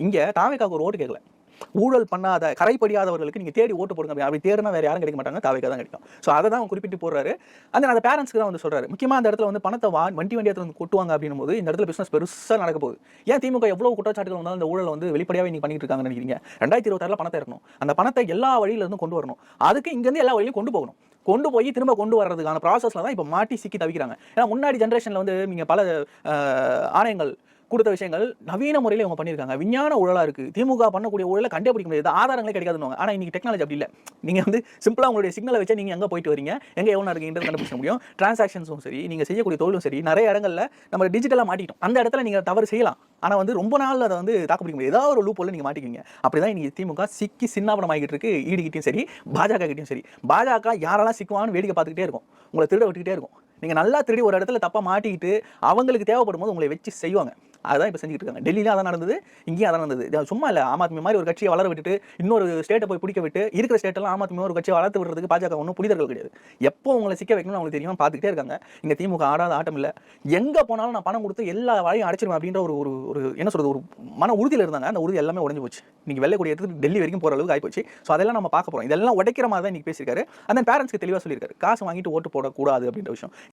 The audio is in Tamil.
இங்க தாவேக்காக்கு ஒரு ஓட்டு கேட்கல. ஊழல் பண்ணாத கரைப்படியாதவர்களுக்கு நீங்க தேடி ஓட்டு போடுங்க. அப்படி தேடினா வேற யாரும் கிடைக்க மாட்டாங்க, தாவேக்கா தான் கிடைக்கும். ஸோ அதை தான் குறிப்பிட்டு போடுறாரு. அந்த பேரண்ட்ஸ்க்கு தான் வந்து சொல்றாரு. முக்கியமா அந்த இடத்துல வந்து பணத்தை வண்டி வண்டியத்துல வந்து கொட்டுவாங்க அப்படின்னும் போது இந்த இடத்துல பிசினஸ் பெருசா நடக்க போகுது. ஏன் திமுக எவ்வளவு குற்றச்சாட்டுகள் வந்தாலும் இந்த ஊழல் வந்து வெளிப்படையாவே நீங்க பண்ணிட்டு இருக்காங்கன்னு நினைக்கிறீங்க? 2026 பணத்தை இருக்கணும். அந்த பணத்தை எல்லா வழியில இருந்து கொண்டு வரணும். அதுக்கு இங்க இருந்து எல்லா வழியிலும் கொண்டு போகணும். கொண்டு போய் திரும்ப கொண்டு வர்றதுக்கான ப்ராசஸ்ல தான் இப்ப மாட்டி சிக்கி தவிக்கிறாங்க. ஏன்னா முன்னாடி ஜெனரேஷன்ல வந்து நீங்க பல ஆணையங்கள் கொடுத்த விஷயங்கள் நவீன முறையில் இவங்க பண்ணியிருக்காங்க. விஞ்ஞான ஊழலா இருக்கு. திமுக பண்ணக்கூடிய ஊழலை கண்டுபிடிக்க முடியாது, ஆதாரங்களே கிடைக்காதுன்னு. ஆனா இன்னைக்கு டெக்னாலஜி அப்படி இல்லை. நீங்க வந்து சிம்பிளா உங்களுடைய சிக்னலை வச்சு நீங்க எங்க போயிட்டு வரீங்க, எங்க எவ்வளவு இருக்குன்றது கண்டுபிடிக்க முடியும். டிரான்சாக்ஷன்ஸும் சரி, நீங்க செய்யக்கூடிய தொழிலும் சரி, நிறைய இடங்கள்ல நம்ம டிஜிட்டலா மாட்டிட்டோம். அந்த இடத்துல நீங்க தவறு செய்யலாம். ஆனா வந்து ரொம்ப நாள் அதை வந்து தாக்குப்பிடிக்க முடியாது. ஏதாவது ஒரு லூப் ஹோல்ல நீங்க மாட்டிக்கிங்க. அப்படிதான் இன்னைக்கு திமுக சிக்கி சின்னாபனம் ஆகிட்டு இருக்கு. ஈடுகிட்டையும் சரி, பாஜக கிட்டையும் சரி. பாஜக யாரெல்லாம் சிக்குவான்னு வேடிக்கை பார்த்துக்கிட்டே இருக்கும், உங்களை திருட விட்டுக்கிட்டே இருக்கும். நீங்க நல்லா திருடி ஒரு இடத்துல தப்பா மாட்டிக்கிட்டு அவங்களுக்கு தேவைப்படும் போது உங்களை வச்சு செய்வாங்க. அதான் இப்போ செஞ்சுட்டு இருக்காங்க. டெல்லியில அதான் நடந்தது, இங்கேயும் அதான் நடந்தது. சும்மா இல்லை, ஆம் ஆத்மி மாதிரி ஒரு கட்சியை வளர விட்டுட்டு இன்னொரு ஸ்டேட்டை போய் பிடிக்க விட்டு இருக்கிற ஸ்டேட்டெல்லாம் ஆம் ஆத்மி ஒரு கட்சியை வளர்த்து விடுறதுக்கு பாஜக ஒன்றும் புரிதர்கள் கிடையாது. எப்போ உங்களை சிக்க வைக்கணும்னு அவங்களுக்கு தெரியும், பார்த்துக்கிட்டே இருக்காங்க. இங்கே திமுக ஆடாத ஆட்டம் இல்லை. எங்கே போனாலும் நான் பணம் கொடுத்து எல்லா வாழையும் அடைச்சிருவேன் அப்படின்ற ஒரு என்ன சொல்றது, ஒரு மன உறுதியில் இருந்தாங்க. அந்த உறுதி எல்லாமே உடஞ்சு போச்சு. நீங்கள் வெள்ளை கொடி எடுத்து டெல்லி வரைக்கும் போகிற அளவுக்கு ஆகிப்போச்சு. ஸோ அதெல்லாம் நம்ம பார்க்க போகிறோம். இதெல்லாம் உடைக்கிற மாதிரி தான் இன்னைக்கு பேசியிருக்காரு. அந்த பேரண்ட்ஸ்க்கு தெளிவாக சொல்லியிருக்காரு, காசு வாங்கிட்டு ஓட்டு போடக்கூடாது அப்படின்ற விஷயம்.